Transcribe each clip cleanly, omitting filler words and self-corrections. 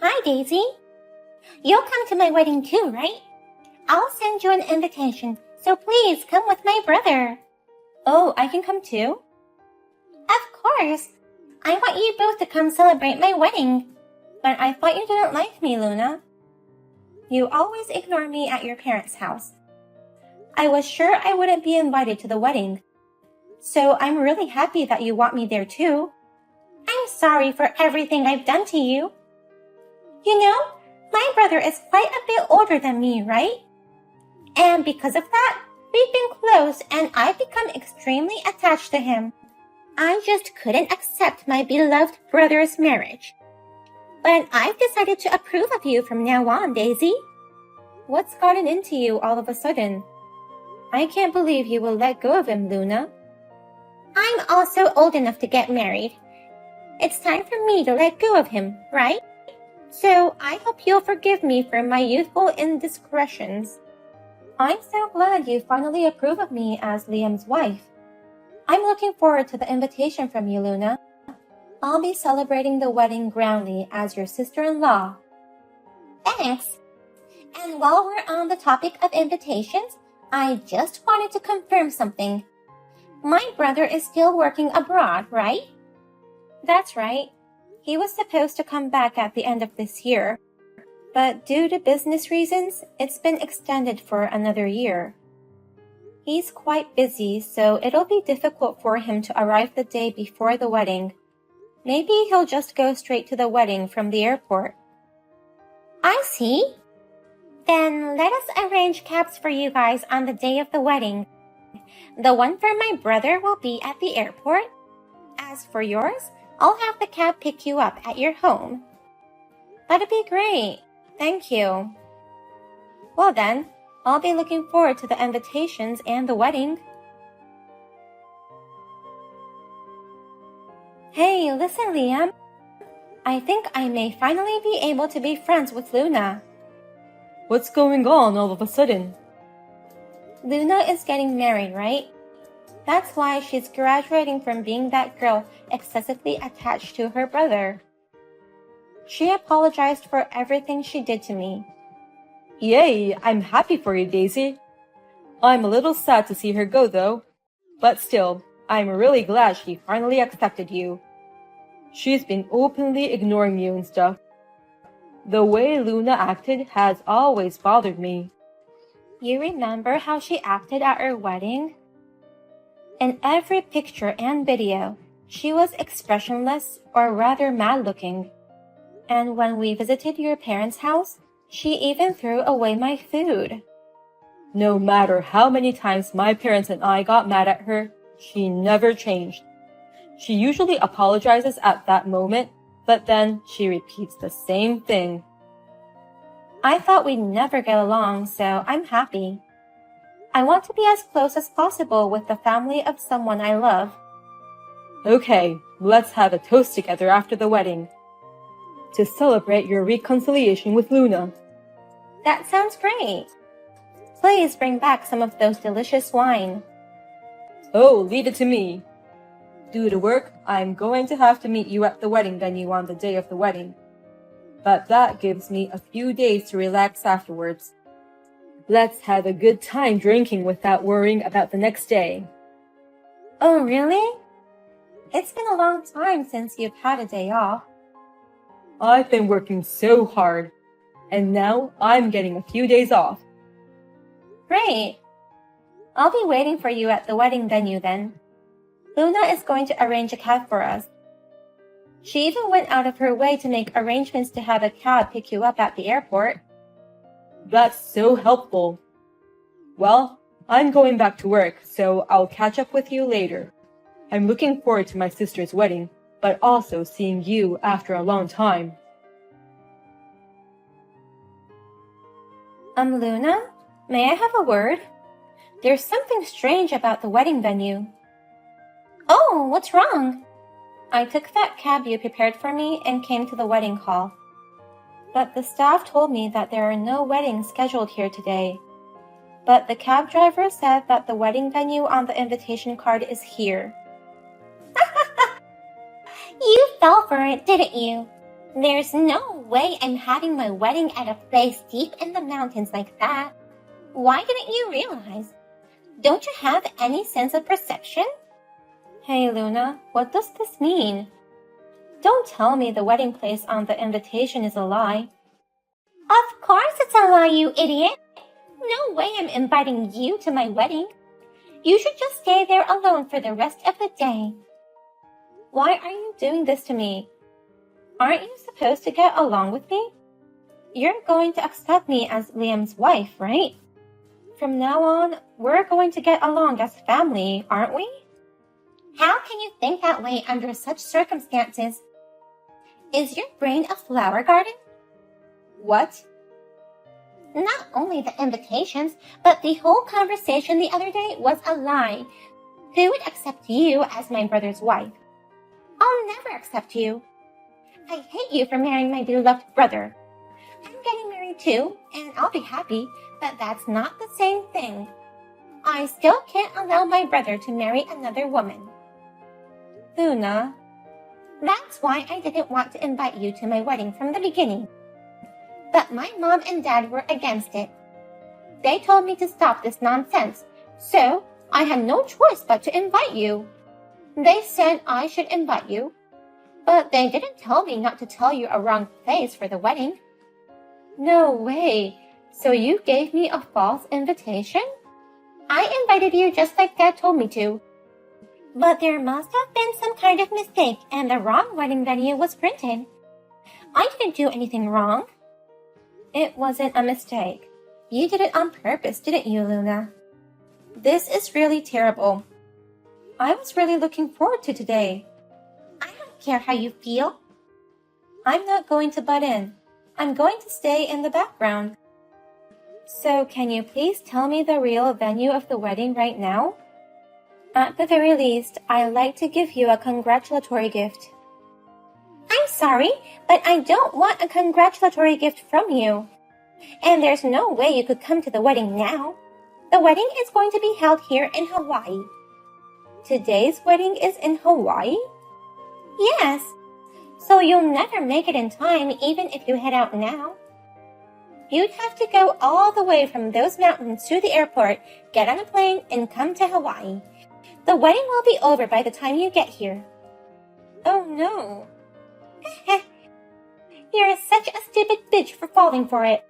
Hi, Daisy. You'll come to my wedding too, right? I'll send you an invitation, so please come with my brother. Oh, I can come too? Of course. I want you both to come celebrate my wedding. But I thought you didn't like me, Luna. You always ignore me at your parents' house. I was sure I wouldn't be invited to the wedding. So I'm really happy that you want me there too. I'm sorry for everything I've done to you. You know, my brother is quite a bit older than me, right? And because of that, we've been close and I've become extremely attached to him. I just couldn't accept my beloved brother's marriage. But I've decided to approve of you from now on, Daisy. What's gotten into you all of a sudden? I can't believe you will let go of him, Luna. I'm also old enough to get married. It's time for me to let go of him, right? So I hope you'll forgive me for my youthful indiscretions. I'm so glad you finally approve of me as Liam's wife. I'm looking forward to the invitation from you, Luna. I'll be celebrating the wedding grandly as your sister-in-law. Thanks. And while we're on the topic of invitations, I just wanted to confirm something. My brother is still working abroad, right? That's right. He was supposed to come back at the end of this year, but due to business reasons, it's been extended for another year. He's quite busy, so it'll be difficult for him to arrive the day before the wedding. Maybe he'll just go straight to the wedding from the airport. I see. Then let us arrange cabs for you guys on the day of the wedding. The one for my brother will be at the airport. As for yours, I'll have the cab pick you up at your home. That'd be great. Thank you. Well then, I'll be looking forward to the invitations and the wedding. Hey, listen, Liam. I think I may finally be able to be friends with Luna. What's going on all of a sudden? Luna is getting married, right? That's why she's graduating from being that girl excessively attached to her brother. She apologized for everything she did to me. Yay, I'm happy for you, Daisy. I'm a little sad to see her go, though. But still, I'm really glad she finally accepted you. She's been openly ignoring you and stuff. The way Luna acted has always bothered me. You remember how she acted at our wedding? In every picture and video, she was expressionless or rather mad-looking. And when we visited your parents' house, she even threw away my food. No matter how many times my parents and I got mad at her, she never changed. She usually apologizes at that moment, but then she repeats the same thing. I thought we'd never get along, so I'm happy. I want to be as close as possible with the family of someone I love. Okay, let's have a toast together after the wedding. To celebrate your reconciliation with Luna. That sounds great. Please bring back some of those delicious wine. Oh, leave it to me. Due to work, I'm going to have to meet you at the wedding venue on the day of the wedding. But that gives me a few days to relax afterwards. Let's have a good time drinking without worrying about the next day. Oh, really? It's been a long time since you've had a day off. I've been working so hard, and now I'm getting a few days off. Great. I'll be waiting for you at the wedding venue then. Luna is going to arrange a cab for us. She even went out of her way to make arrangements to have a cab pick you up at the airport. That's so helpful. Well, I'm going back to work, so I'll catch up with you later. I'm looking forward to my sister's wedding, but also seeing you after a long time. Luna, may I have a word? There's something strange about the wedding venue. Oh, what's wrong? I took that cab you prepared for me and came to the wedding hall. But the staff told me that there are no weddings scheduled here today. But the cab driver said that the wedding venue on the invitation card is here. You fell for it, didn't you? There's no way I'm having my wedding at a place deep in the mountains like that. Why didn't you realize? Don't you have any sense of perception? Hey, Luna, what does this mean? Don't tell me the wedding place on the invitation is a lie. Of course it's a lie, you idiot. No way I'm inviting you to my wedding. You should just stay there alone for the rest of the day. Why are you doing this to me? Aren't you supposed to get along with me? You're going to accept me as Liam's wife, right? From now on, we're going to get along as family, aren't we? How can you think that way under such circumstances? Is your brain a flower garden? What? Not only the invitations, but the whole conversation the other day was a lie. Who would accept you as my brother's wife? I'll never accept you. I hate you for marrying my beloved brother. I'm getting married too, and I'll be happy, but that's not the same thing. I still can't allow my brother to marry another woman. Luna. That's why I didn't want to invite you to my wedding from the beginning. But my mom and dad were against it. They told me to stop this nonsense, so I had no choice but to invite you. They said I should invite you, but they didn't tell me not to tell you a wrong place for the wedding. No way. So you gave me a false invitation? I invited you just like Dad told me to. But there must have been some kind of mistake and the wrong wedding venue was printed. I didn't do anything wrong. It wasn't a mistake. You did it on purpose, didn't you, Luna? This is really terrible. I was really looking forward to today. I don't care how you feel. I'm not going to butt in. I'm going to stay in the background. So can you please tell me the real venue of the wedding right now? At the very least, I'd like to give you a congratulatory gift. I'm sorry, but I don't want a congratulatory gift from you. And there's no way you could come to the wedding now. The wedding is going to be held here in Hawaii. Today's wedding is in Hawaii? Yes. So you'll never make it in time even if you head out now. You'd have to go all the way from those mountains to the airport, get on a plane, and come to Hawaii. The wedding will be over by the time you get here. Oh no. You're such a stupid bitch for falling for it.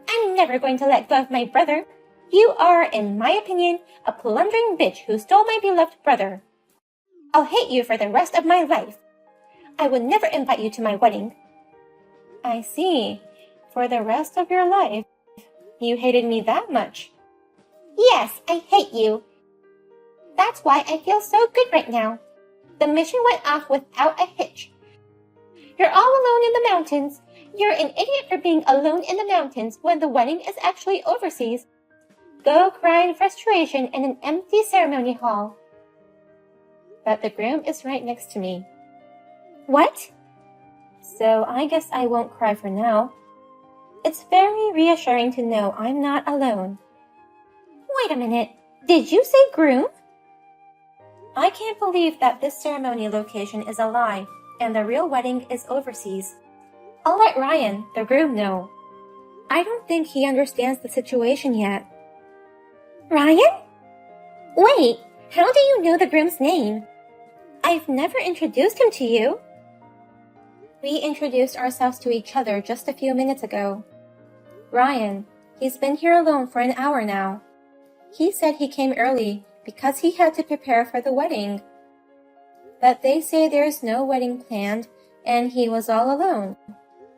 I'm never going to let go of my brother. You are, in my opinion, a plundering bitch who stole my beloved brother. I'll hate you for the rest of my life. I would never invite you to my wedding. I see. For the rest of your life, you hated me that much. Yes, I hate you. That's why I feel so good right now. The mission went off without a hitch. You're all alone in the mountains. You're an idiot for being alone in the mountains when the wedding is actually overseas. Go cry in frustration in an empty ceremony hall. But the groom is right next to me. What? So I guess I won't cry for now. It's very reassuring to know I'm not alone. Wait a minute. Did you say groom? I can't believe that this ceremony location is a lie and the real wedding is overseas. I'll let Ryan, the groom, know. I don't think he understands the situation yet. Ryan? Wait, how do you know the groom's name? I've never introduced him to you. We introduced ourselves to each other just a few minutes ago. Ryan, he's been here alone for an hour now. He said he came early because he had to prepare for the wedding. But they say there's no wedding planned and he was all alone.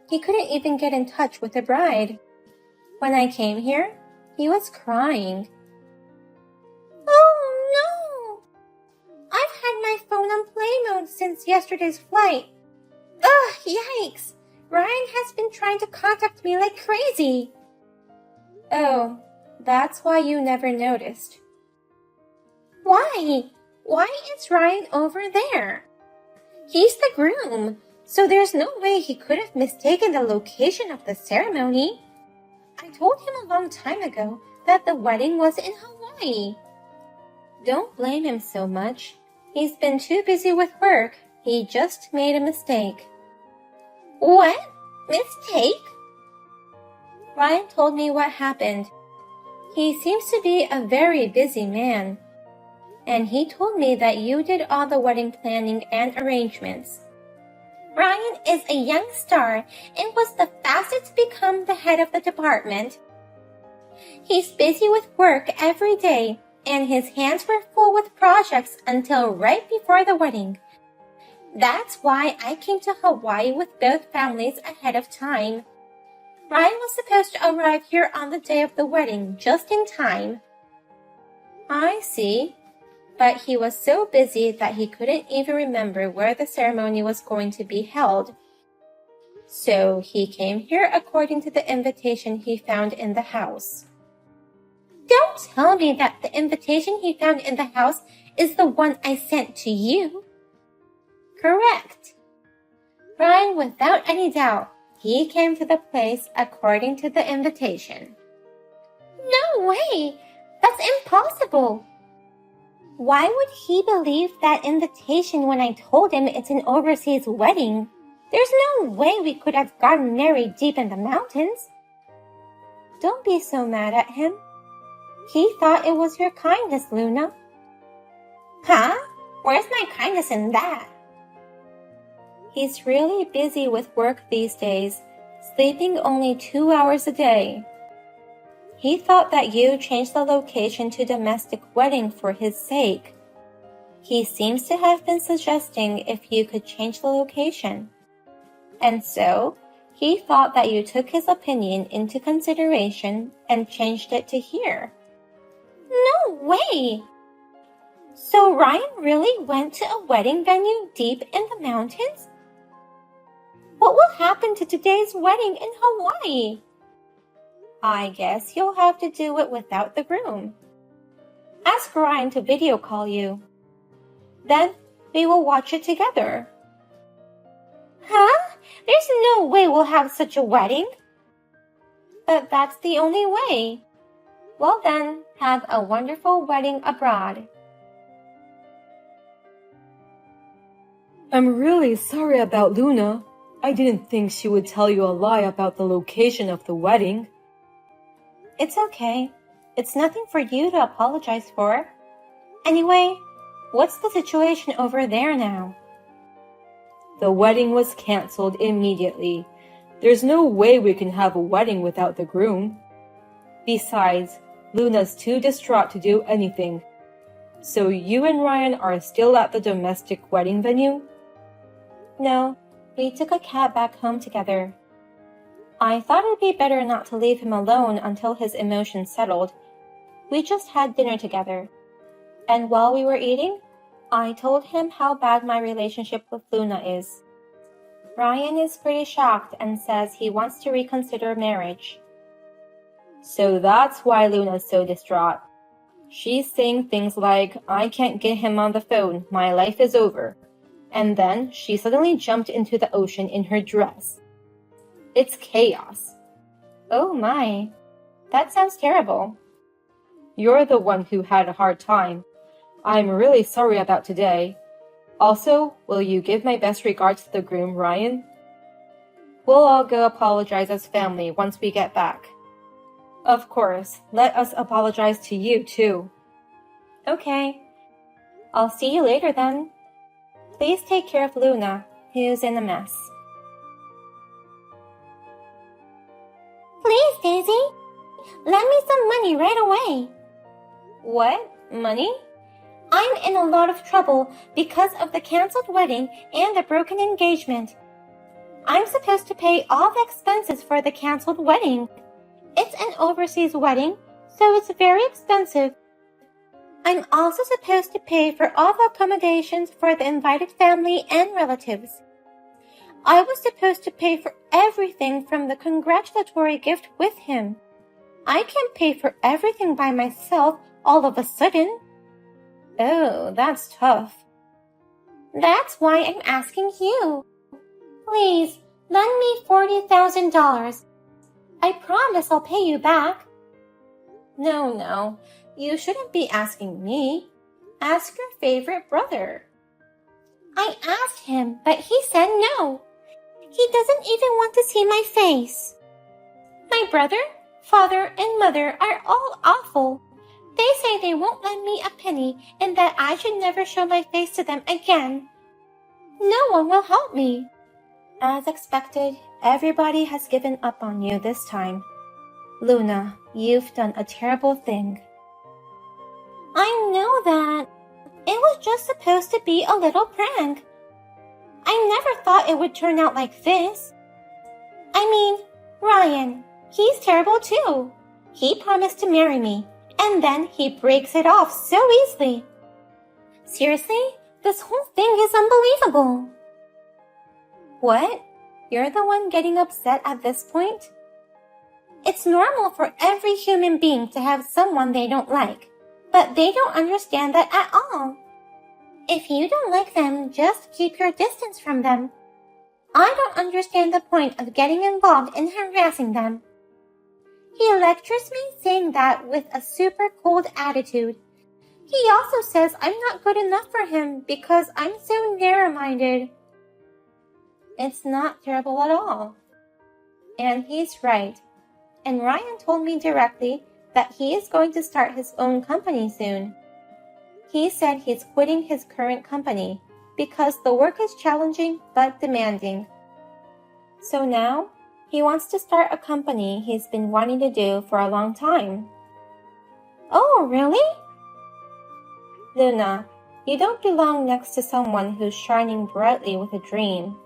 He couldn't even get in touch with the bride. When I came here, he was crying. Oh no! I've had my phone on play mode since yesterday's flight. Ugh, yikes! Ryan has been trying to contact me like crazy. Oh, that's why you never noticed. Why? Why is Ryan over there? He's the groom, so there's no way he could have mistaken the location of the ceremony. I told him a long time ago that the wedding was in Hawaii. Don't blame him so much. He's been too busy with work. He just made a mistake. What? Mistake? Ryan told me what happened. He seems to be a very busy man. And he told me that you did all the wedding planning and arrangements. Ryan is a young star and was the fastest to become the head of the department. He's busy with work every day, and his hands were full with projects until right before the wedding. That's why I came to Hawaii with both families ahead of time. Ryan was supposed to arrive here on the day of the wedding, just in time. I see. But he was so busy that he couldn't even remember where the ceremony was going to be held. So he came here according to the invitation he found in the house. Don't tell me that the invitation he found in the house is the one I sent to you. Correct. Ryan, without any doubt, he came to the place according to the invitation. No way! That's impossible! Why would he believe that invitation when I told him it's an overseas wedding? There's no way we could have gotten married deep in the mountains. Don't be so mad at him. He thought it was your kindness, Luna. Huh? Where's my kindness in that? He's really busy with work these days, sleeping only 2 hours a day. He thought that you changed the location to domestic wedding for his sake. He seems to have been suggesting if you could change the location. And so, he thought that you took his opinion into consideration and changed it to here. No way! So Ryan really went to a wedding venue deep in the mountains? What will happen to today's wedding in Hawaii? I guess you'll have to do it without the groom. Ask Ryan to video call you. Then we will watch it together. Huh? There's no way we'll have such a wedding. But that's the only way. Well then, have a wonderful wedding abroad. I'm really sorry about Luna. I didn't think she would tell you a lie about the location of the wedding. It's okay. It's nothing for you to apologize for. Anyway, what's the situation over there now? The wedding was canceled immediately. There's no way we can have a wedding without the groom. Besides, Luna's too distraught to do anything. So you and Ryan are still at the domestic wedding venue? No, we took a cab back home together. I thought it'd be better not to leave him alone until his emotions settled. We just had dinner together. And while we were eating, I told him how bad my relationship with Luna is. Ryan is pretty shocked and says he wants to reconsider marriage. So that's why Luna's so distraught. She's saying things like, I can't get him on the phone, my life is over. And then she suddenly jumped into the ocean in her dress. It's chaos. Oh my, that sounds terrible. You're the one who had a hard time. I'm really sorry about today. Also, will you give my best regards to the groom, Ryan? We'll all go apologize as family once we get back. Of course, let us apologize to you too. Okay. I'll see you later then. Please take care of Luna, who's in a mess. Please, Daisy. Lend me some money right away. What? Money? I'm in a lot of trouble because of the canceled wedding and the broken engagement. I'm supposed to pay all the expenses for the canceled wedding. It's an overseas wedding, so it's very expensive. I'm also supposed to pay for all the accommodations for the invited family and relatives. I was supposed to pay for everything from the congratulatory gift with him. I can't pay for everything by myself all of a sudden. Oh, that's tough. That's why I'm asking you. Please, lend me $40,000. I promise I'll pay you back. No, you shouldn't be asking me. Ask your favorite brother. I asked him, but he said no. He doesn't even want to see my face. My brother, father, and mother are all awful. They say they won't lend me a penny and that I should never show my face to them again. No one will help me. As expected, everybody has given up on you this time. Luna, you've done a terrible thing. I know that. It was just supposed to be a little prank. I never thought it would turn out like this. I mean, Ryan, he's terrible too. He promised to marry me, and then he breaks it off so easily. Seriously, this whole thing is unbelievable. What? You're the one getting upset at this point? It's normal for every human being to have someone they don't like, but they don't understand that at all. If you don't like them, just keep your distance from them. I don't understand the point of getting involved in harassing them. He lectures me saying that with a super cold attitude. He also says I'm not good enough for him because I'm so narrow-minded. It's not terrible at all. And he's right. And Ryan told me directly that he is going to start his own company soon. He said he's quitting his current company because the work is challenging but demanding. So now, he wants to start a company he's been wanting to do for a long time. Oh, really? Luna, you don't belong next to someone who's shining brightly with a dream.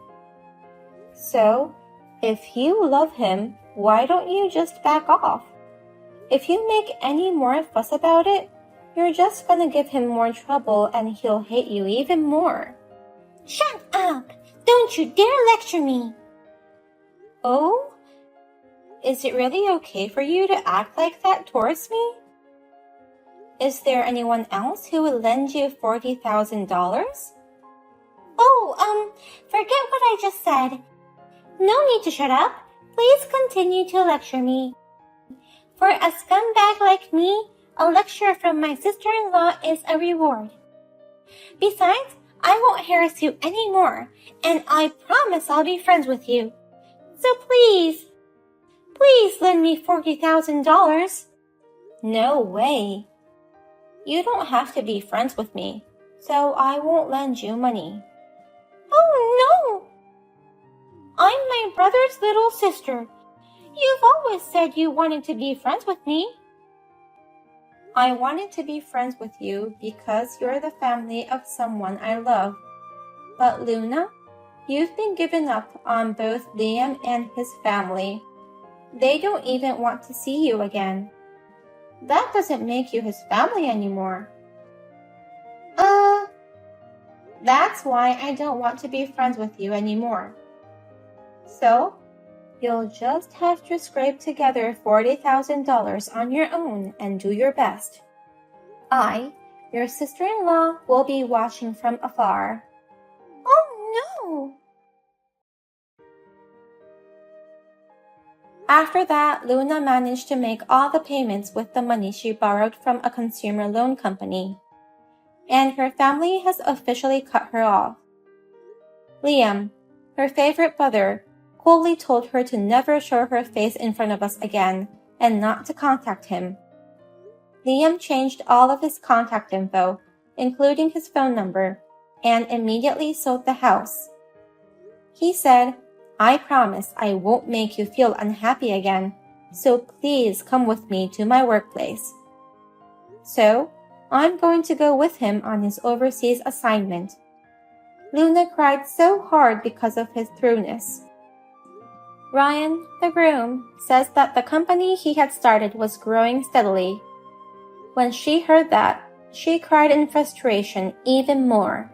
So, if you love him, why don't you just back off? If you make any more fuss about it, you're just gonna give him more trouble and he'll hate you even more. Shut up! Don't you dare lecture me! Oh? Is it really okay for you to act like that towards me? Is there anyone else who would lend you $40,000? Oh, forget what I just said. No need to shut up. Please continue to lecture me. For a scumbag like me, a lecture from my sister-in-law is a reward. Besides, I won't harass you anymore, and I promise I'll be friends with you. So please lend me $40,000. No way. You don't have to be friends with me, so I won't lend you money. Oh no! I'm my brother's little sister. You've always said you wanted to be friends with me. I wanted to be friends with you because you're the family of someone I love. But Luna, you've been given up on both Liam and his family. They don't even want to see you again. That doesn't make you his family anymore. That's why I don't want to be friends with you anymore. So, you'll just have to scrape together $40,000 on your own and do your best. I, your sister-in-law, will be watching from afar. Oh no! After that, Luna managed to make all the payments with the money she borrowed from a consumer loan company. And her family has officially cut her off. Liam, her favorite brother, coolly told her to never show her face in front of us again and not to contact him. Liam changed all of his contact info, including his phone number, and immediately sold the house. He said, "I promise I won't make you feel unhappy again, so please come with me to my workplace." So, I'm going to go with him on his overseas assignment. Luna cried so hard because of his thoroughness. Ryan, the groom, says that the company he had started was growing steadily. When she heard that, she cried in frustration even more.